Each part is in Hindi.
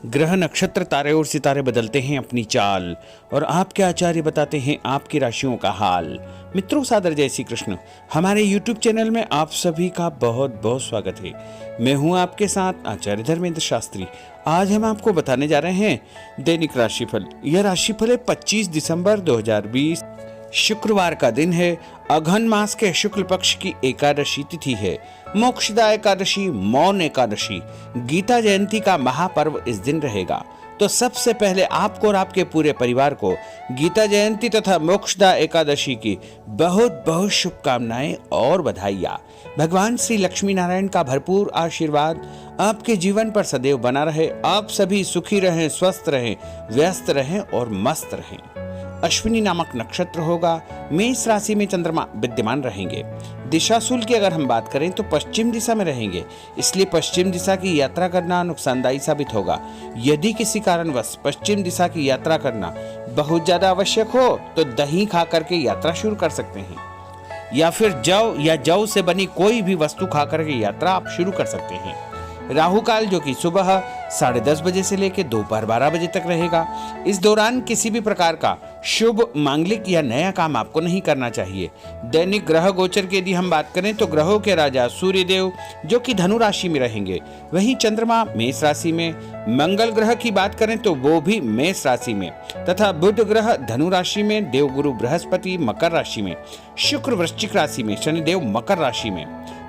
ग्रह नक्षत्र तारे और सितारे बदलते हैं अपनी चाल और आपके आचार्य बताते हैं आपकी राशियों का हाल। मित्रों, सादर जय श्री कृष्ण। हमारे YouTube चैनल में आप सभी का बहुत बहुत स्वागत है। मैं हूं आपके साथ आचार्य धर्मेंद्र शास्त्री। आज हम आपको बताने जा रहे हैं दैनिक राशिफल। यह राशिफल है 25 दिसंबर 2020, शुक्रवार का दिन है। अघन मास के शुक्ल पक्ष की एकादशी तिथि है। मोक्षदा एकादशी, मौन एकादशी, गीता जयंती का महापर्व इस दिन रहेगा। तो सबसे पहले आपको और आपके पूरे परिवार को गीता जयंती तथा मोक्षदा एकादशी की बहुत बहुत शुभकामनाएं और बधाइयाँ। भगवान श्री लक्ष्मी नारायण का भरपूर आशीर्वाद आपके जीवन पर सदैव बना रहे। आप सभी सुखी रहें, स्वस्थ रहें, व्यस्त रहें और मस्त रहें। अश्विनी नामक नक्षत्र होगा। मेष राशि में चंद्रमा विद्यमान रहेंगे। दिशाशूल की अगर हम बात करें तो पश्चिम दिशा में रहेंगे, इसलिए पश्चिम दिशा की यात्रा करना नुकसानदायी साबित होगा। यदि किसी कारणवश पश्चिम दिशा की यात्रा करना बहुत ज्यादा आवश्यक हो तो दही खा करके यात्रा शुरू कर सकते हैं, या फिर जौ या जौ से बनी कोई भी वस्तु खा करके यात्रा आप शुरू कर सकते हैं। राहु काल जो कि सुबह 10:30 बजे से लेकर दोपहर 12 बजे तक रहेगा। इस दौरान किसी भी प्रकार का शुभ, मांगलिक या नया काम आपको नहीं करना चाहिए। दैनिक ग्रह गोचर की यदि हम बात करें तो ग्रहों के राजा सूर्य देव जो कि धनु राशि में रहेंगे, वहीं चंद्रमा मेष राशि में। मंगल ग्रह की बात करें तो वो भी मेष राशि में, तथा बुध ग्रह धनु राशि में, देवगुरु बृहस्पति मकर राशि में, शुक्र वृश्चिक राशि में, शनिदेव मकर राशि में,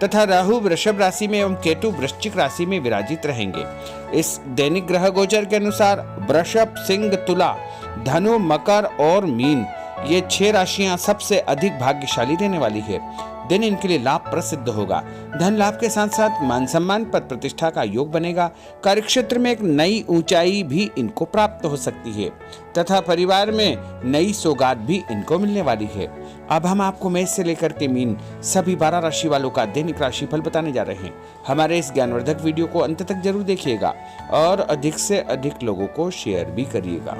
तथा राहु वृषभ राशि में एवं केतु वृश्चिक राशि में विराजित रहेंगे। इस दैनिक ग्रह गोचर के अनुसार वृषभ, सिंह, तुला, धनु, मकर और मीन, ये 6 राशियां सबसे अधिक भाग्यशाली रहने वाली है। दिन इनके लिए लाभ प्रसिद्ध होगा। धन लाभ के साथ साथ मान सम्मान, पद प्रतिष्ठा का योग बनेगा। कार्यक्षेत्र में एक नई ऊंचाई भी इनको प्राप्त हो सकती है, तथा परिवार में नई सौगात भी इनको मिलने वाली है। अब हम आपको मेष से लेकर के मीन सभी 12 राशि वालों का दैनिक राशिफल बताने जा रहे हैं। हमारे इस ज्ञानवर्धक वीडियो को अंत तक जरूर देखिएगा और अधिक से अधिक लोगों को शेयर भी करिएगा।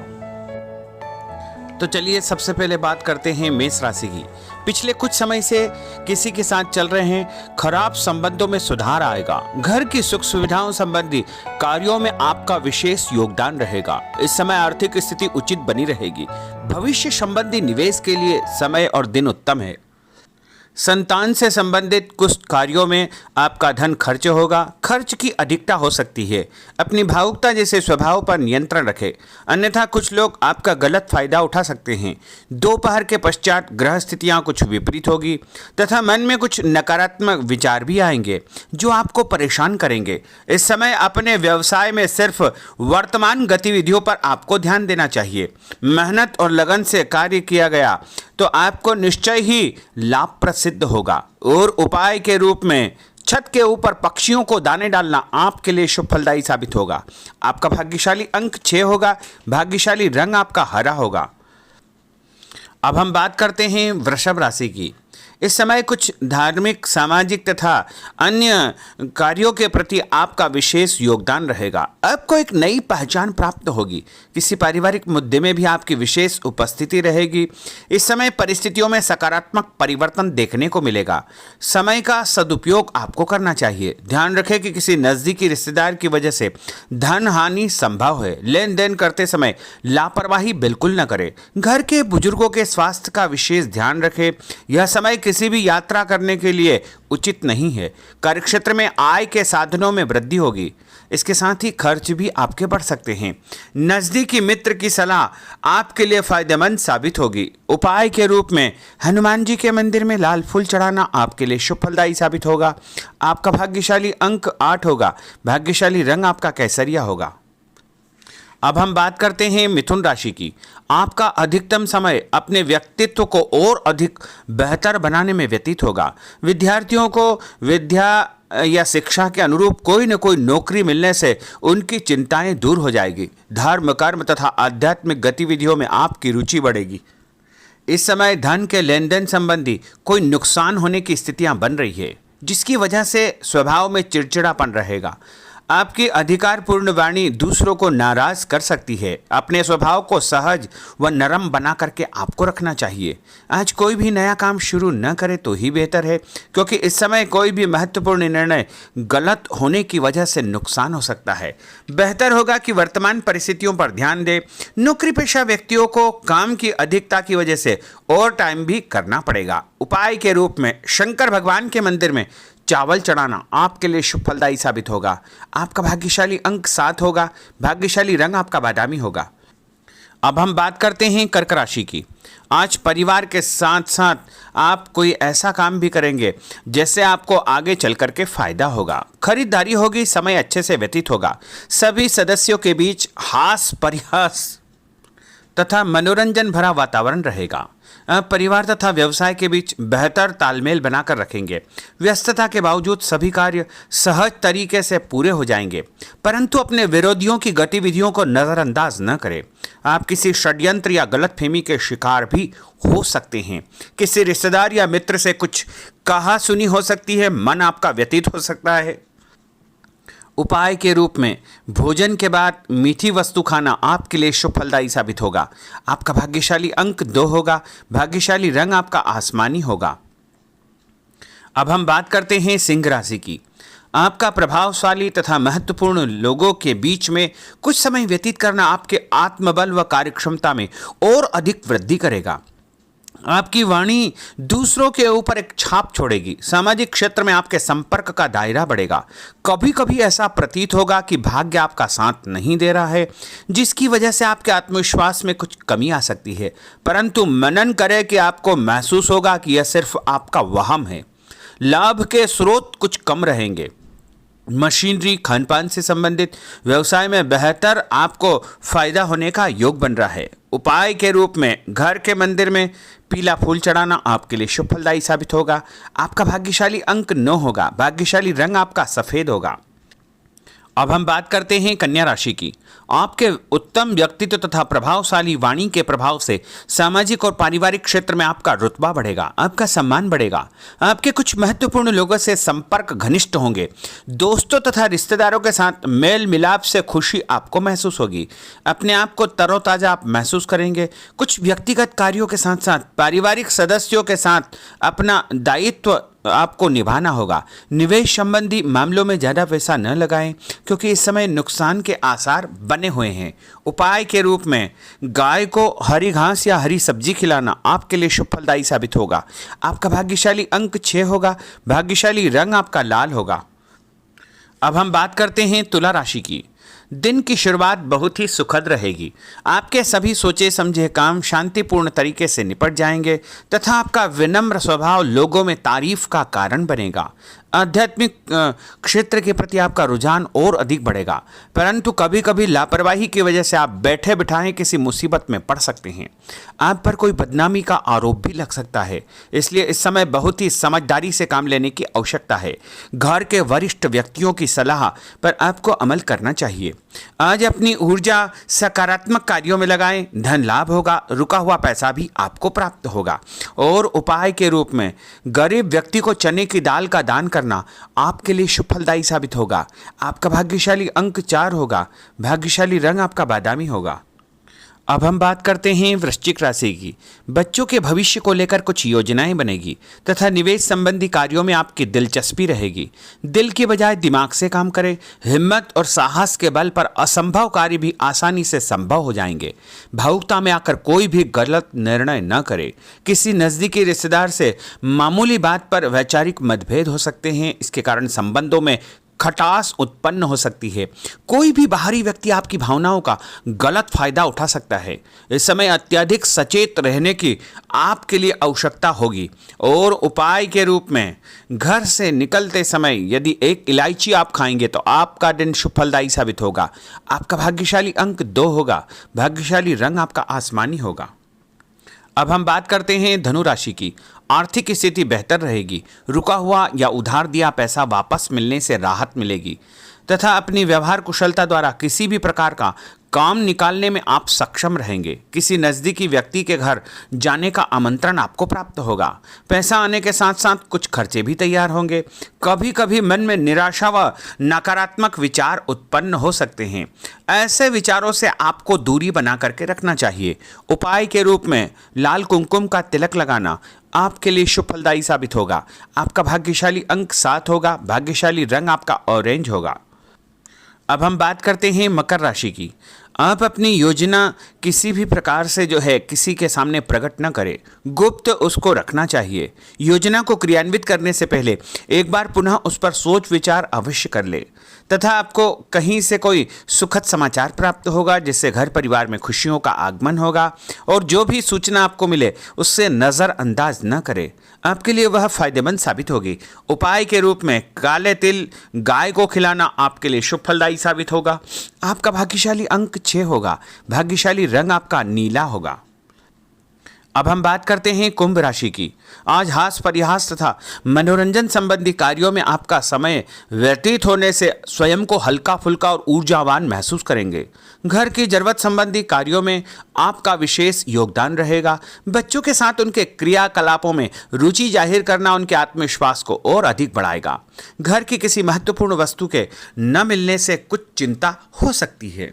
तो चलिए सबसे पहले बात करते हैं मेष राशि की। पिछले कुछ समय से किसी के साथ चल रहे हैं खराब संबंधों में सुधार आएगा। घर की सुख सुविधाओं संबंधी कार्यों में आपका विशेष योगदान रहेगा। इस समय आर्थिक स्थिति उचित बनी रहेगी। भविष्य संबंधी निवेश के लिए समय और दिन उत्तम है। संतान से संबंधित कुछ कार्यों में आपका धन खर्च होगा। खर्च की अधिकता हो सकती है। अपनी भावुकता जैसे स्वभाव पर नियंत्रण रखें, अन्यथा कुछ लोग आपका गलत फायदा उठा सकते हैं। दोपहर के पश्चात ग्रह स्थितियां कुछ विपरीत होगी तथा मन में कुछ नकारात्मक विचार भी आएंगे जो आपको परेशान करेंगे। इस समय अपने व्यवसाय में सिर्फ वर्तमान गतिविधियों पर आपको ध्यान देना चाहिए। मेहनत और लगन से कार्य किया गया तो आपको निश्चय ही लाभ सिद्ध होगा। और उपाय के रूप में छत के ऊपर पक्षियों को दाने डालना आपके लिए शुभ फलदायी साबित होगा। आपका भाग्यशाली अंक 6 होगा। भाग्यशाली रंग आपका हरा होगा। अब हम बात करते हैं वृषभ राशि की। इस समय कुछ धार्मिक, सामाजिक तथा अन्य कार्यों के प्रति आपका विशेष योगदान रहेगा। आपको एक नई पहचान प्राप्त होगी। किसी पारिवारिक मुद्दे में भी आपकी विशेष उपस्थिति रहेगी। इस समय परिस्थितियों में सकारात्मक परिवर्तन देखने को मिलेगा। समय का सदुपयोग आपको करना चाहिए। ध्यान रखें कि किसी नज़दीकी रिश्तेदार की वजह से धन हानि संभव है। लेन देन करते समय लापरवाही बिल्कुल न करें। घर के बुजुर्गों के स्वास्थ्य का विशेष ध्यान रखें। यह समय किसी भी यात्रा करने के लिए उचित नहीं है। कार्यक्षेत्र में आय के साधनों में वृद्धि होगी। इसके साथ ही खर्च भी आपके बढ़ सकते हैं। नजदीकी मित्र की सलाह आपके लिए फायदेमंद साबित होगी। उपाय के रूप में हनुमान जी के मंदिर में लाल फूल चढ़ाना आपके लिए शुभ फलदायी साबित होगा। आपका भाग्यशाली अंक 8 होगा। भाग्यशाली रंग आपका केसरिया होगा। अब हम बात करते हैं मिथुन राशि की। आपका अधिकतम समय अपने व्यक्तित्व को और अधिक बेहतर बनाने में व्यतीत होगा। विद्यार्थियों को विद्या या शिक्षा के अनुरूप कोई न कोई नौकरी मिलने से उनकी चिंताएं दूर हो जाएगी। धर्म, कर्म तथा आध्यात्मिक गतिविधियों में आपकी रुचि बढ़ेगी। इस समय धन के लेन देन संबंधी कोई नुकसान होने की स्थितियां बन रही है, जिसकी वजह से स्वभाव में चिड़चिड़ापन रहेगा। आपकी अधिकारपूर्ण वाणी दूसरों को नाराज कर सकती है। अपने स्वभाव को सहज व नरम बना करके आपको रखना चाहिए। आज कोई भी नया काम शुरू न करे तो ही बेहतर है, क्योंकि इस समय कोई भी महत्वपूर्ण निर्णय गलत होने की वजह से नुकसान हो सकता है। बेहतर होगा कि वर्तमान परिस्थितियों पर ध्यान दें। नौकरी पेशा व्यक्तियों को काम की अधिकता की वजह से ओवर टाइम भी करना पड़ेगा। उपाय के रूप में शंकर भगवान के मंदिर में चावल चढ़ाना आपके लिए शुभ फलदायी साबित होगा। आपका भाग्यशाली अंक 7 होगा। भाग्यशाली रंग आपका बादामी होगा। अब हम बात करते हैं कर्क राशि की। आज परिवार के साथ साथ आप कोई ऐसा काम भी करेंगे जिससे आपको आगे चल करके फायदा होगा। खरीदारी होगी, समय अच्छे से व्यतीत होगा। सभी सदस्यों के बीच हास परिहास तथा मनोरंजन भरा वातावरण रहेगा। परिवार तथा व्यवसाय के बीच बेहतर तालमेल बनाकर रखेंगे। व्यस्तता के बावजूद सभी कार्य सहज तरीके से पूरे हो जाएंगे, परंतु अपने विरोधियों की गतिविधियों को नज़रअंदाज न करें। आप किसी षड्यंत्र या गलतफहमी के शिकार भी हो सकते हैं। किसी रिश्तेदार या मित्र से कुछ कहा सुनी हो सकती है। मन आपका व्यतीत हो सकता है। उपाय के रूप में भोजन के बाद मीठी वस्तु खाना आपके लिए शुभ फलदायी साबित होगा। आपका भाग्यशाली अंक 2 होगा। भाग्यशाली रंग आपका आसमानी होगा। अब हम बात करते हैं सिंह राशि की। आपका प्रभावशाली तथा महत्वपूर्ण लोगों के बीच में कुछ समय व्यतीत करना आपके आत्मबल व कार्यक्षमता में और अधिक वृद्धि करेगा। आपकी वाणी दूसरों के ऊपर एक छाप छोड़ेगी। सामाजिक क्षेत्र में आपके संपर्क का दायरा बढ़ेगा। कभी कभी ऐसा प्रतीत होगा कि भाग्य आपका साथ नहीं दे रहा है, जिसकी वजह से आपके आत्मविश्वास में कुछ कमी आ सकती है, परंतु मनन करें कि आपको महसूस होगा कि यह सिर्फ आपका वहम है। लाभ के स्रोत कुछ कम रहेंगे। मशीनरी खानपान से संबंधित व्यवसाय में बेहतर आपको फायदा होने का योग बन रहा है। उपाय के रूप में घर के मंदिर में पीला फूल चढ़ाना आपके लिए शुभ फलदायी साबित होगा। आपका भाग्यशाली अंक 9 होगा। भाग्यशाली रंग आपका सफेद होगा। अब हम बात करते हैं कन्या राशि की। आपके उत्तम व्यक्तित्व तथा प्रभावशाली वाणी के प्रभाव से सामाजिक और पारिवारिक क्षेत्र में आपका रुतबा बढ़ेगा, आपका सम्मान बढ़ेगा। आपके कुछ महत्वपूर्ण लोगों से संपर्क घनिष्ठ होंगे। दोस्तों तथा रिश्तेदारों के साथ मेल मिलाप से खुशी आपको महसूस होगी। अपने आप को तरोताजा आप महसूस करेंगे। कुछ व्यक्तिगत कार्यों के साथ साथ पारिवारिक सदस्यों के साथ अपना दायित्व आपको निभाना होगा। निवेश संबंधी मामलों में ज़्यादा पैसा न लगाएं, क्योंकि इस समय नुकसान के आसार बने हुए हैं। उपाय के रूप में गाय को हरी घास या हरी सब्जी खिलाना आपके लिए शुभ फलदायी साबित होगा। आपका भाग्यशाली अंक 6 होगा। भाग्यशाली रंग आपका लाल होगा। अब हम बात करते हैं तुला राशि की। दिन की शुरुआत बहुत ही सुखद रहेगी। आपके सभी सोचे समझे काम शांतिपूर्ण तरीके से निपट जाएंगे तथा आपका विनम्र स्वभाव लोगों में तारीफ का कारण बनेगा। आध्यात्मिक क्षेत्र के प्रति आपका रुझान और अधिक बढ़ेगा, परंतु कभी कभी लापरवाही की वजह से आप बैठे बिठाए किसी मुसीबत में पड़ सकते हैं। आप पर कोई बदनामी का आरोप भी लग सकता है, इसलिए इस समय बहुत ही समझदारी से काम लेने की आवश्यकता है। घर के वरिष्ठ व्यक्तियों की सलाह पर आपको अमल करना चाहिए। आज अपनी ऊर्जा सकारात्मक कार्यों में लगाएं। धन लाभ होगा। रुका हुआ पैसा भी आपको प्राप्त होगा। और उपाय के रूप में गरीब व्यक्ति को चने की दाल का दान करना आपके लिए शुभ फलदायी साबित होगा। आपका भाग्यशाली अंक 4 होगा। भाग्यशाली रंग आपका बादामी होगा। अब हम बात करते हैं वृश्चिक राशि की। बच्चों के भविष्य को लेकर कुछ योजनाएं बनेगी तथा निवेश संबंधी कार्यों में आपकी दिलचस्पी रहेगी। दिल की बजाय दिमाग से काम करें। हिम्मत और साहस के बल पर असंभव कार्य भी आसानी से संभव हो जाएंगे। भावुकता में आकर कोई भी गलत निर्णय न करें। किसी नज़दीकी रिश्तेदार से मामूली बात पर वैचारिक मतभेद हो सकते हैं। इसके कारण संबंधों में खटास उत्पन्न हो सकती है। कोई भी बाहरी व्यक्ति आपकी भावनाओं का गलत फायदा उठा सकता है। इस समय अत्यधिक सचेत रहने की आपके लिए आवश्यकता होगी। और उपाय के रूप में घर से निकलते समय यदि एक इलायची आप खाएंगे तो आपका दिन शुभ फलदायी साबित होगा। आपका भाग्यशाली अंक 2 होगा। भाग्यशाली रंग आपका आसमानी होगा। अब हम बात करते हैं धनु राशि की। आर्थिक स्थिति बेहतर रहेगी। रुका हुआ या उधार दिया पैसा वापस मिलने से राहत मिलेगी तथा अपनी व्यवहार कुशलता द्वारा किसी भी प्रकार का काम निकालने में आप सक्षम रहेंगे। किसी नज़दीकी व्यक्ति के घर जाने का आमंत्रण आपको प्राप्त होगा। पैसा आने के साथ साथ कुछ खर्चे भी तैयार होंगे। कभी कभी मन में निराशा व नकारात्मक विचार उत्पन्न हो सकते हैं। ऐसे विचारों से आपको दूरी बना करके रखना चाहिए। उपाय के रूप में लाल कुमकुम का तिलक लगाना आपके लिए शुभ फलदायी साबित होगा। आपका भाग्यशाली अंक 7 होगा। भाग्यशाली रंग आपका ऑरेंज होगा। अब हम बात करते हैं मकर राशि की। आप अपनी योजना किसी भी प्रकार से किसी के सामने प्रकट न करें, गुप्त उसको रखना चाहिए। योजना को क्रियान्वित करने से पहले एक बार पुनः उस पर सोच विचार अवश्य कर ले, तथा आपको कहीं से कोई सुखद समाचार प्राप्त होगा जिससे घर परिवार में खुशियों का आगमन होगा। और जो भी सूचना आपको मिले उससे नज़रअंदाज न करें, आपके लिए वह फायदेमंद साबित होगी। उपाय के रूप में काले तिल गाय को खिलाना आपके लिए शुभ फलदायी साबित होगा। आपका भाग्यशाली अंक 6 होगा। भाग्यशाली रंग आपका नीला होगा। अब हम बात करते हैं कुंभ राशि की। आज हास परिहास तथा मनोरंजन संबंधी कार्यों में आपका समय व्यतीत होने से स्वयं को हल्का फुल्का और ऊर्जावान महसूस करेंगे। घर की जरूरत संबंधी कार्यों में आपका विशेष योगदान रहेगा। बच्चों के साथ उनके क्रियाकलापों में रुचि जाहिर करना उनके आत्मविश्वास को और अधिक बढ़ाएगा। घर की किसी महत्वपूर्ण वस्तु के न मिलने से कुछ चिंता हो सकती है।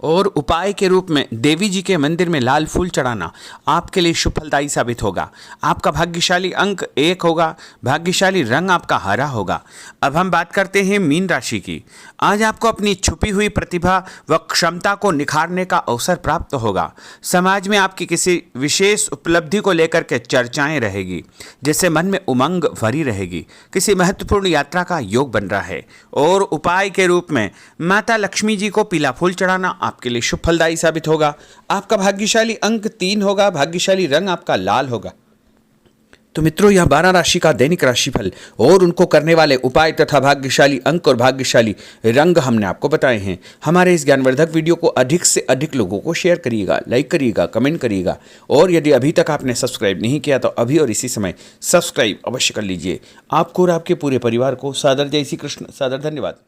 और उपाय के रूप में देवी जी के मंदिर में लाल फूल चढ़ाना आपके लिए शुभ फलदायी साबित होगा। आपका भाग्यशाली अंक 1 होगा। भाग्यशाली रंग आपका हरा होगा। अब हम बात करते हैं मीन राशि की। आज आपको अपनी छुपी हुई प्रतिभा व क्षमता को निखारने का अवसर प्राप्त होगा। समाज में आपकी किसी विशेष उपलब्धि को लेकर के चर्चाएं रहेगी, जिससे मन में उमंग भरी रहेगी। किसी महत्वपूर्ण यात्रा का योग बन रहा है। और उपाय के रूप में माता लक्ष्मी जी को पीला फूल चढ़ाना आपके लिए शुभ फलदायी साबित होगा। आपका भाग्यशाली अंक 3 होगा। भाग्यशाली रंग आपका लाल होगा। तो मित्रों, यह 12 राशि का दैनिक राशिफल और उनको करने वाले उपाय तथा भाग्यशाली अंक और भाग्यशाली रंग हमने आपको बताए हैं। हमारे इस ज्ञानवर्धक वीडियो को अधिक से अधिक लोगों को शेयर करिएगा, लाइक करिएगा, कमेंट करिएगा। और यदि अभी तक आपने सब्सक्राइब नहीं किया तो अभी और इसी समय सब्सक्राइब अवश्य कर लीजिए। आपको और आपके पूरे परिवार को सादर जय श्री कृष्ण, सादर धन्यवाद।